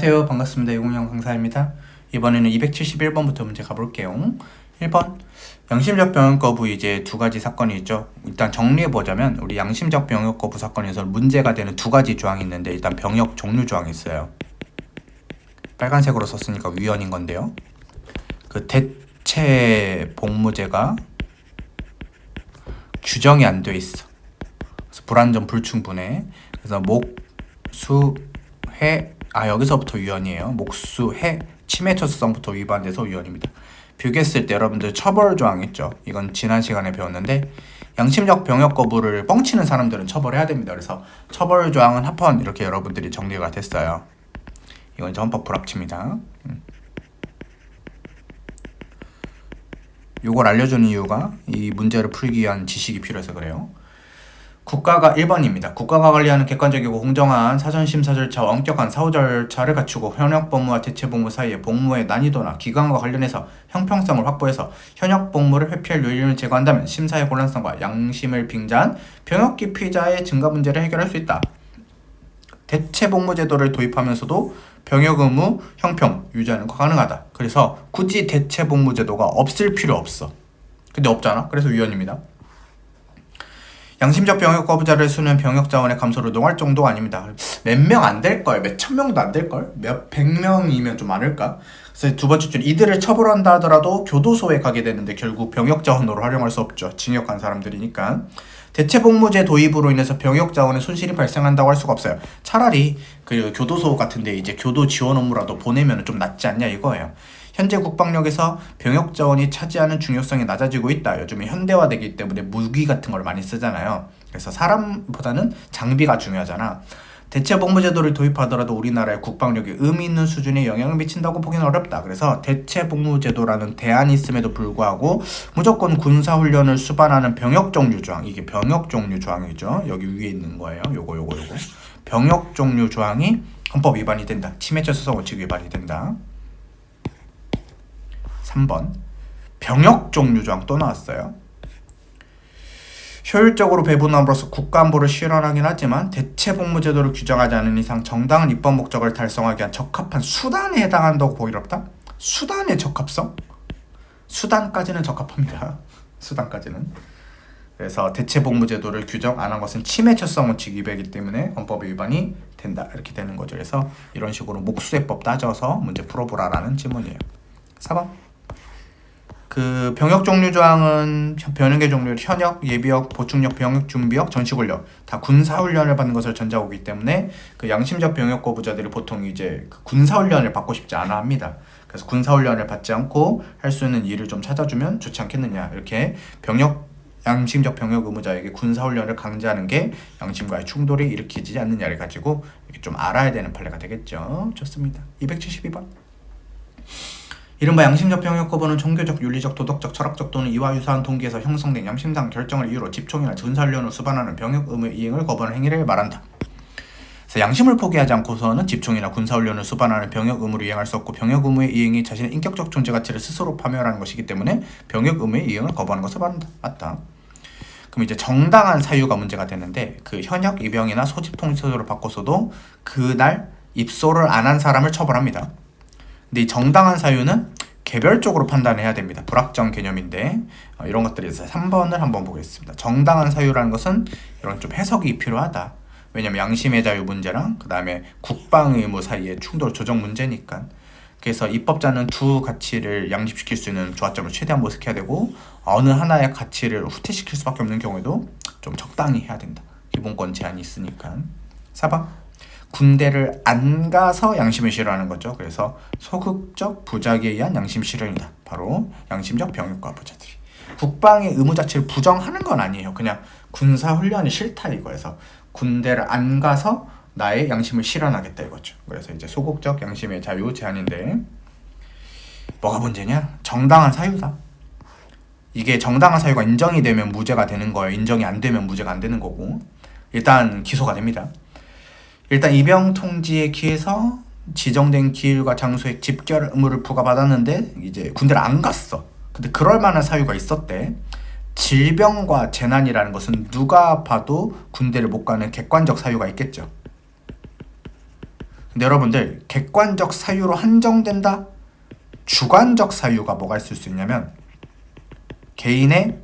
안녕하세요. 반갑습니다. 이공영 강사입니다. 이번에는 271번부터 문제 가볼게요. 1번 양심적 병역 거부 이제 두 가지 사건이 있죠. 일단 정리해보자면 우리 양심적 병역 거부 사건에서 문제가 되는 두 가지 조항이 있는데 일단 병역 종류 조항이 있어요. 빨간색으로 썼으니까 위헌인 건데요. 그 대체 복무제가 규정이 안 돼 있어. 그래서 불완전 불충분해. 그래서 목, 수, 해 여기서부터 위헌이에요. 목수, 해, 침해처성부터 위반돼서 위헌입니다. 비교했을 때 여러분들 처벌 조항 있죠. 이건 지난 시간에 배웠는데 양심적 병역 거부를 뻥치는 사람들은 처벌해야 됩니다. 그래서 처벌 조항은 합헌 이렇게 여러분들이 정리가 됐어요. 이건 헌법 불합치입니다. 이걸 알려주는 이유가 이 문제를 풀기 위한 지식이 필요해서 그래요. 국가가 1번입니다. 국가가 관리하는 객관적이고 공정한 사전심사 절차와 엄격한 사후 절차를 갖추고 현역 복무와 대체 복무 사이의 복무의 난이도나 기간과 관련해서 형평성을 확보해서 현역 복무를 회피할 요인을 제거한다면 심사의 곤란성과 양심을 빙자한 병역 피해자의 증가 문제를 해결할 수 있다. 대체 복무 제도를 도입하면서도 병역 의무 형평 유지하는 거 가능하다. 그래서 굳이 대체 복무 제도가 없을 필요 없어. 근데 없잖아. 그래서 위헌입니다. 양심적 병역 거부자를 수는 병역 자원의 감소를 농할 정도가 아닙니다. 몇 명 안 될걸? 몇 천 명도 안 될걸? 몇 백 명이면 좀 많을까? 그래서 두 번째 줄 이들을 처벌한다 하더라도 교도소에 가게 되는데 결국 병역 자원으로 활용할 수 없죠. 징역한 사람들이니까. 대체 복무제 도입으로 인해서 병역 자원에 손실이 발생한다고 할 수가 없어요. 차라리 그 교도소 같은데 이제 교도 지원 업무라도 보내면 좀 낫지 않냐 이거예요. 현재 국방력에서 병역 자원이 차지하는 중요성이 낮아지고 있다. 요즘에 현대화되기 때문에 무기 같은 걸 많이 쓰잖아요. 그래서 사람보다는 장비가 중요하잖아. 대체 복무 제도를 도입하더라도 우리나라의 국방력이 의미 있는 수준에 영향을 미친다고 보기는 어렵다. 그래서 대체 복무 제도라는 대안이 있음에도 불구하고 무조건 군사 훈련을 수반하는 병역 종류 조항, 이게 병역 종류 조항이죠. 여기 위에 있는 거예요. 요거. 병역 종류 조항이 헌법 위반이 된다. 침해처성 원칙 위반이 된다. 3번 병역 종류 조항 또 나왔어요. 효율적으로 배분함으로써 국가안보를 실현하긴 하지만 대체 복무 제도를 규정하지 않은 이상 정당한 입법 목적을 달성하기 위한 적합한 수단에 해당한다고 보기 어렵다? 수단의 적합성? 수단까지는 적합합니다. 수단까지는. 그래서 대체 복무 제도를 규정 안 한 것은 침해처성 원칙 위배이기 때문에 헌법 위반이 된다. 이렇게 되는 거죠. 그래서 이런 식으로 목수해법 따져서 문제 풀어보라라는 질문이에요. 4번 그 병역 종류 조항은 병역의 종류 현역, 예비역, 보충역, 병역 준비역, 전시훈련 다 군사훈련을 받는 것을 전제하고 있기 때문에 그 양심적 병역 거부자들이 보통 이제 그 군사훈련을 받고 싶지 않아 합니다. 그래서 군사훈련을 받지 않고 할 수 있는 일을 좀 찾아주면 좋지 않겠느냐 이렇게 양심적 병역 의무자에게 군사훈련을 강제하는 게 양심과의 충돌이 일으키지 않느냐를 가지고 이렇게 좀 알아야 되는 판례가 되겠죠. 좋습니다. 272번 이른바 양심적 병역 거부는 종교적, 윤리적, 도덕적, 철학적 또는 이와 유사한 동기에서 형성된 양심상 결정을 이유로 집총이나 군사훈련을 수반하는 병역 의무 이행을 거부하는 행위를 말한다. 그래서 양심을 포기하지 않고서는 집총이나 군사훈련을 수반하는 병역 의무를 이행할 수 없고 병역 의무의 이행이 자신의 인격적 존재 가치를 스스로 파멸하는 것이기 때문에 병역 의무의 이행을 거부하는 것을 말한다. 맞다. 그럼 이제 정당한 사유가 문제가 되는데 그 현역 입영이나 소집 통지서를 바꿔서도 그날 입소를 안 한 사람을 처벌합니다. 근데 이 정당한 사유는 개별적으로 판단해야 됩니다. 불확정 개념인데 이런 것들이 있어서 3번을 한번 보겠습니다. 정당한 사유라는 것은 이런 좀 해석이 필요하다. 왜냐면 양심의 자유 문제랑 그 다음에 국방 의무 사이의 충돌 조정 문제니까. 그래서 입법자는 두 가치를 양립시킬 수 있는 조화점을 최대한 모색해야 되고 어느 하나의 가치를 후퇴시킬 수밖에 없는 경우에도 좀 적당히 해야 된다. 기본권 제한이 있으니까. 4번 군대를 안 가서 양심을 실현하는 거죠. 그래서 소극적 부작에 의한 양심 실현이다. 바로 양심적 병역 거부자들이. 국방의 의무 자체를 부정하는 건 아니에요. 그냥 군사훈련이 싫다 이거에서 군대를 안 가서 나의 양심을 실현하겠다 이거죠. 그래서 이제 소극적 양심의 자유 제한인데 뭐가 문제냐? 정당한 사유다. 이게 정당한 사유가 인정이 되면 무죄가 되는 거예요. 인정이 안 되면 무죄가 안 되는 거고 일단 기소가 됩니다. 일단 입영 통지에 기해서 지정된 기일과 장소에 집결 의무를 부과받았는데 이제 군대를 안 갔어. 근데 그럴 만한 사유가 있었대. 질병과 재난이라는 것은 누가 봐도 군대를 못 가는 객관적 사유가 있겠죠. 근데 여러분들 객관적 사유로 한정된다? 주관적 사유가 뭐가 있을 수 있냐면 개인의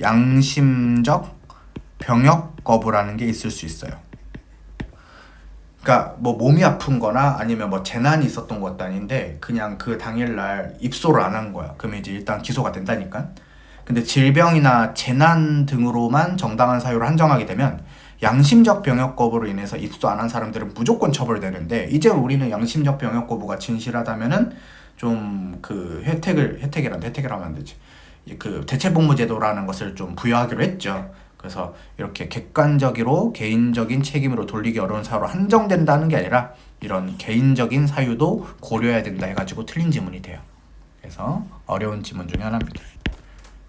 양심적 병역 거부라는 게 있을 수 있어요. 그러니까 뭐 몸이 아픈 거나 아니면 뭐 재난이 있었던 것도 아닌데 그냥 그 당일날 입소를 안 한 거야. 그러면 이제 일단 기소가 된다니까. 근데 질병이나 재난 등으로만 정당한 사유를 한정하게 되면 양심적 병역 거부로 인해서 입소 안 한 사람들은 무조건 처벌되는데, 이제 우리는 양심적 병역 거부가 진실하다면은 좀 그 혜택이라면 안 되지. 그 대체복무제도라는 것을 좀 부여하기로 했죠. 그래서 이렇게 객관적으로 개인적인 책임으로 돌리기 어려운 사유로 한정된다는 게 아니라 이런 개인적인 사유도 고려해야 된다 해가지고 틀린 지문이 돼요. 그래서 어려운 지문 중에 하나입니다.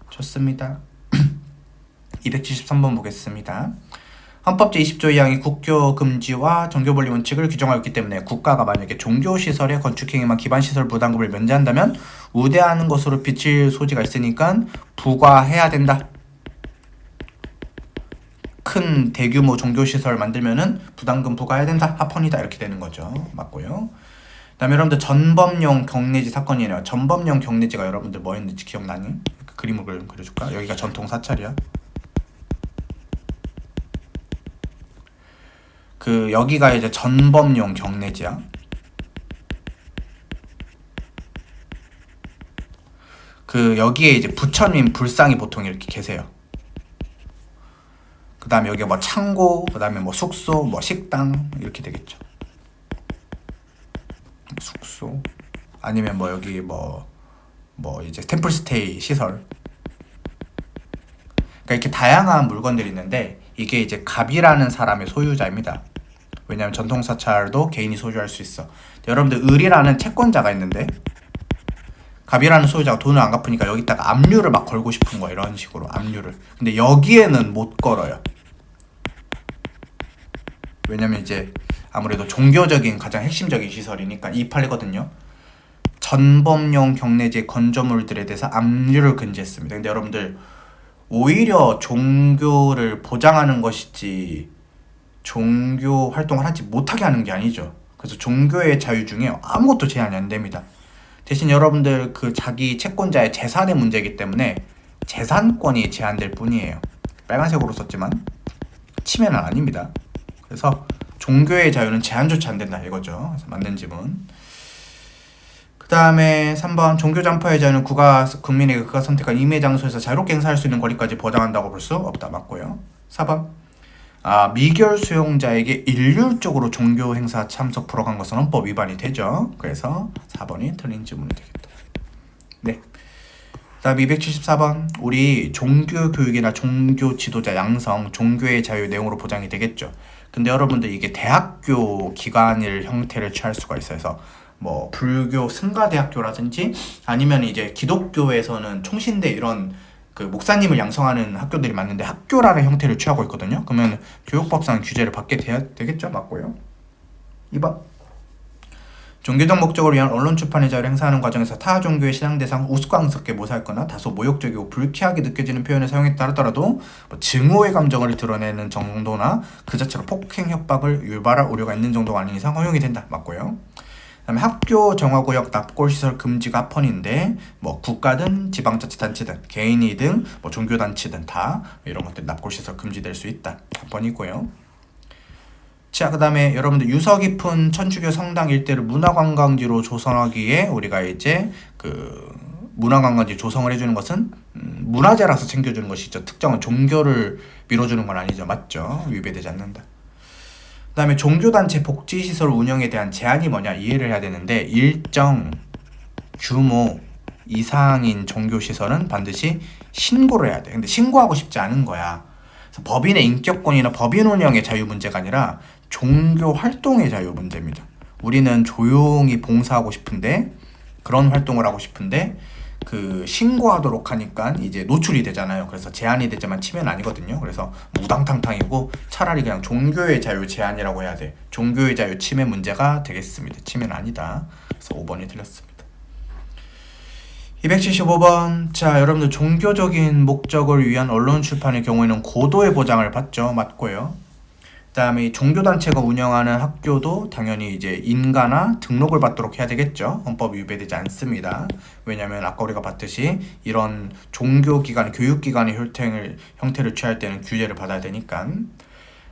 좋습니다. 273번 보겠습니다. 헌법 제20조 2항이 국교 금지와 종교 분리 원칙을 규정하고 있기 때문에 국가가 만약에 종교시설의 건축행위만 기반시설 부담금을 면제한다면 우대하는 것으로 비칠 소지가 있으니까 부과해야 된다. 큰 대규모 종교시설 만들면은 부담금 부과해야 된다. 합헌이다. 이렇게 되는 거죠. 맞고요. 그 다음에 여러분들 전범용 경내지 사건이네요. 전범용 경내지가 여러분들 뭐였는지 기억나니? 그 그림을 그려줄까? 여기가 전통 사찰이야. 그 여기가 이제 전범용 경내지야. 그 여기에 이제 부처님 불상이 보통 이렇게 계세요. 그 다음에 여기 뭐 창고, 그 다음에 뭐 숙소, 뭐 식당 이렇게 되겠죠. 숙소 아니면 뭐 여기 뭐 이제 템플스테이 시설. 그러니까 이렇게 다양한 물건들이 있는데 이게 이제 갑이라는 사람의 소유자입니다. 왜냐하면 전통사찰도 개인이 소유할 수 있어. 여러분들 을이라는 채권자가 있는데 갑이라는 소유자가 돈을 안 갚으니까 여기다가 압류를 막 걸고 싶은 거야. 이런 식으로 압류를. 근데 여기에는 못 걸어요. 왜냐면 이제 아무래도 종교적인 가장 핵심적인 시설이니까 이팔이거든요. 전범용 경내지 건조물들에 대해서 압류를 금지했습니다. 근데 여러분들 오히려 종교를 보장하는 것이지 종교 활동을 하지 못하게 하는 게 아니죠. 그래서 종교의 자유 중에 아무것도 제한이 안 됩니다. 대신 여러분들 그 자기 채권자의 재산의 문제이기 때문에 재산권이 제한될 뿐이에요. 빨간색으로 썼지만 침해는 아닙니다. 그래서 종교의 자유는 제한조차 안 된다 이거죠. 그래서 맞는 지문. 그 다음에 3번 종교장파의 자유는 국민에게 그가 선택한 임의 장소에서 자유롭게 행사할 수 있는 권리까지 보장한다고 볼 수 없다. 맞고요. 4번 미결 수용자에게 일률적으로 종교 행사 참석 불허한 것은 헌법 위반이 되죠. 그래서 4번이 틀린 질문이 되겠다. 네. 다음 274번 우리 종교 교육이나 종교 지도자 양성, 종교의 자유 내용으로 보장이 되겠죠. 근데 여러분들 이게 대학교 기관일 형태를 취할 수가 있어서 뭐 불교 승가대학교라든지 아니면 이제 기독교에서는 총신대 이런 그 목사님을 양성하는 학교들이 많은데 학교라는 형태를 취하고 있거든요. 그러면 교육법상 규제를 받게 되겠죠. 맞고요. 2번 종교적 목적을 위한 언론 출판의 자유를 행사하는 과정에서 타 종교의 신앙 대상 우스꽝스럽게 모사했거나 다소 모욕적이고 불쾌하게 느껴지는 표현을 사용했다 하더라도 증오의 감정을 드러내는 정도나 그 자체로 폭행, 협박을 유발할 우려가 있는 정도가 아닌 이상 허용이 된다. 맞고요. 그다음에 학교 정화구역 납골시설 금지가 합헌인데 뭐 국가든 지방자치단체든 개인이든 뭐 종교단체든 다 이런 것들 납골시설 금지될 수 있다. 합헌이고요. 자, 그 다음에 여러분들 유서 깊은 천주교 성당 일대를 문화관광지로 조성하기에 우리가 이제 그 문화관광지 조성을 해주는 것은 문화재라서 챙겨주는 것이죠. 특정한 종교를 밀어주는 건 아니죠. 맞죠? 위배되지 않는다. 그 다음에 종교단체 복지시설 운영에 대한 제한이 뭐냐 이해를 해야 되는데 일정 규모 이상인 종교시설은 반드시 신고를 해야 돼. 근데 신고하고 싶지 않은 거야. 그래서 법인의 인격권이나 법인 운영의 자유 문제가 아니라 종교 활동의 자유 문제입니다. 우리는 조용히 봉사하고 싶은데 그런 활동을 하고 싶은데 그 신고하도록 하니까 이제 노출이 되잖아요. 그래서 제한이 되지만 침해는 아니거든요. 그래서 무당탕탕이고 차라리 그냥 종교의 자유 제한이라고 해야 돼. 종교의 자유 침해 문제가 되겠습니다. 침해는 아니다. 그래서 5번이 틀렸습니다. 275번 자 여러분들 종교적인 목적을 위한 언론 출판의 경우에는 고도의 보장을 받죠. 맞고요. 그다음에 종교단체가 운영하는 학교도 당연히 이제 인가나 등록을 받도록 해야 되겠죠. 헌법이 위배되지 않습니다. 왜냐하면 아까 우리가 봤듯이 이런 종교기관, 교육기관의 형태를 취할 때는 규제를 받아야 되니까.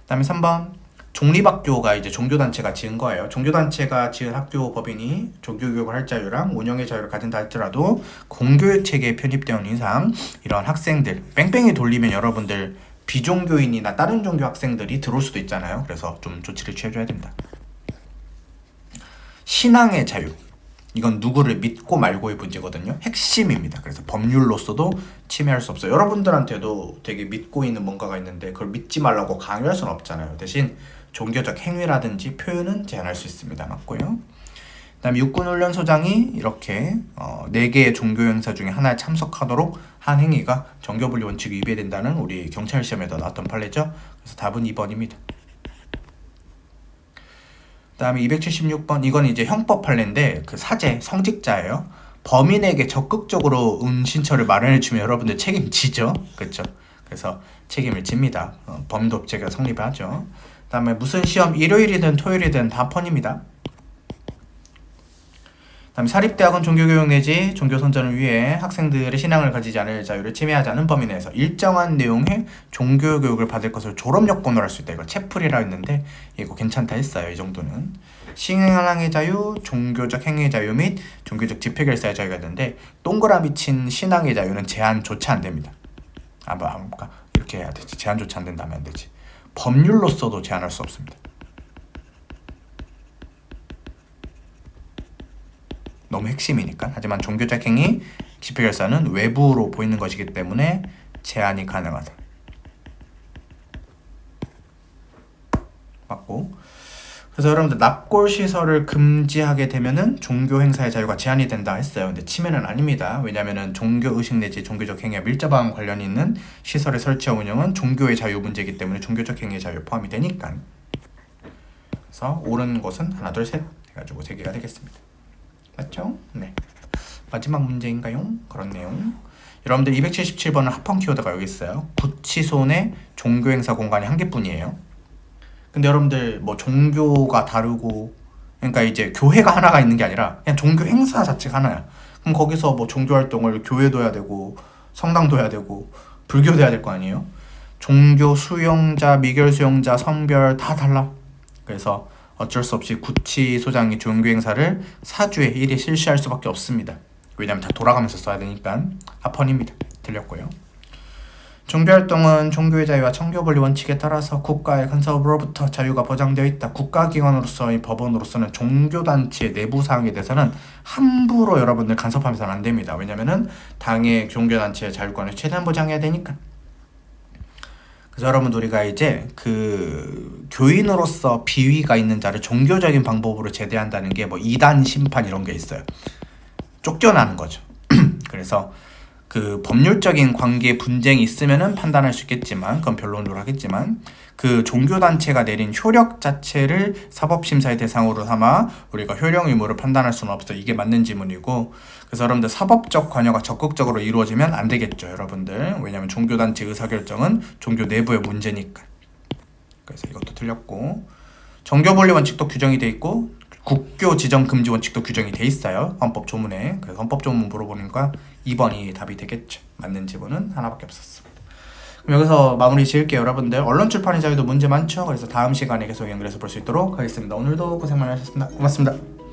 그다음에 3번 종립학교가 이제 종교단체가 지은 거예요. 종교단체가 지은 학교 법인이 종교교육을 할 자유랑 운영의 자유를 가진다 할지라도 공교육 체계에 편입되어 있는 이상 이런 학생들 뺑뺑이 돌리면 여러분들 비종교인이나 다른 종교 학생들이 들어올 수도 있잖아요. 그래서 좀 조치를 취해줘야 된다. 신앙의 자유. 이건 누구를 믿고 말고의 문제거든요. 핵심입니다. 그래서 법률로서도 침해할 수 없어요. 여러분들한테도 되게 믿고 있는 뭔가가 있는데 그걸 믿지 말라고 강요할 수는 없잖아요. 대신 종교적 행위라든지 표현은 제한할 수 있습니다. 맞고요. 그다음에 육군훈련소장이 이렇게 4개의 종교 행사 중에 하나에 참석하도록 한 행위가 정교분리 원칙이 위배된다는 우리 경찰 시험에도 나왔던 판례죠. 그래서 답은 2번입니다. 그다음에 276번 이건 이제 형법 판례인데 그 사제 성직자예요. 범인에게 적극적으로 은신처를 마련해주면 여러분들 책임지죠. 그렇죠? 그래서 책임을 집니다. 범도업체가 성립하죠. 그다음에 무슨 시험 일요일이든 토요일이든 다 펀입니다. 다음 사립대학은 종교교육 내지 종교선전을 위해 학생들의 신앙을 가지지 않을 자유를 침해하지 않은 범위 내에서 일정한 내용의 종교교육을 받을 것을 졸업요건으로 할 수 있다. 이거 채플이라 했는데 이거 괜찮다 했어요. 이 정도는. 신앙의 자유, 종교적 행위의 자유 및 종교적 집회결사의 자유가 있는데 동그라미 친 신앙의 자유는 제한조차 안 됩니다. 이렇게 해야 되지. 제한조차 안 된다면 안 되지. 법률로서도 제한할 수 없습니다. 너무 핵심이니까. 하지만 종교적 행위, 집회결사는 외부로 보이는 것이기 때문에 제한이 가능하다. 맞고. 그래서 여러분들 납골 시설을 금지하게 되면은 종교 행사의 자유가 제한이 된다 했어요. 근데 침해는 아닙니다. 왜냐면은 종교 의식 내지 종교적 행위와 밀접한 관련이 있는 시설의 설치와 운영은 종교의 자유 문제이기 때문에 종교적 행위의 자유에 포함이 되니까. 그래서 옳은 것은 하나, 둘, 셋 해가지고 3개가 되겠습니다. 맞죠? 네. 마지막 문제인가요? 그렇네요. 여러분들 277번은 합헌 키워드가 여기 있어요. 구치소 내 종교행사 공간이 한 개뿐이에요. 근데 여러분들 뭐 종교가 다르고 그러니까 이제 교회가 하나가 있는 게 아니라 그냥 종교 행사 자체가 하나야. 그럼 거기서 뭐 종교 활동을 교회도 해야 되고 성당도 해야 되고 불교도 해야 될 거 아니에요? 종교 수용자, 미결 수용자, 성별 다 달라. 그래서 어쩔 수 없이 구치소장이 종교 행사를 사주에 1회 실시할 수밖에 없습니다. 왜냐하면 다 돌아가면서 써야 되니까. 합헌입니다. 틀렸고요. 종교활동은 종교의 자유와 청교분리 원칙에 따라서 국가의 간섭으로부터 자유가 보장되어 있다. 국가기관으로서의 법원으로서는 종교단체의 내부사항에 대해서는 함부로 여러분들 간섭하면서는 안 됩니다. 왜냐면은 당의 종교단체의 자율권을 최대한 보장해야 되니까. 그래서 여러분들 우리가 이제 그 교인으로서 비위가 있는 자를 종교적인 방법으로 제대한다는 게 뭐 이단 심판 이런 게 있어요. 쫓겨나는 거죠. 그래서 그 법률적인 관계 분쟁이 있으면은 판단할 수 있겠지만 그건 변론으로 하겠지만 그 종교단체가 내린 효력 자체를 사법심사의 대상으로 삼아 우리가 효력 의무를 판단할 수는 없어. 이게 맞는 지문이고 그래서 여러분들 사법적 관여가 적극적으로 이루어지면 안 되겠죠. 여러분들 왜냐하면 종교단체 의사결정은 종교 내부의 문제니까. 그래서 이것도 틀렸고 정교분리 원칙도 규정이 돼 있고 국교 지정 금지 원칙도 규정이 돼 있어요. 헌법 조문에. 그래서 헌법 조문 물어보니까 2번이 답이 되겠죠. 맞는 지문은 하나밖에 없었습니다. 그럼 여기서 마무리 지을게요. 여러분들 언론 출판의 자유도 문제 많죠. 그래서 다음 시간에 계속 연결해서 볼 수 있도록 하겠습니다. 오늘도 고생 많으셨습니다. 고맙습니다.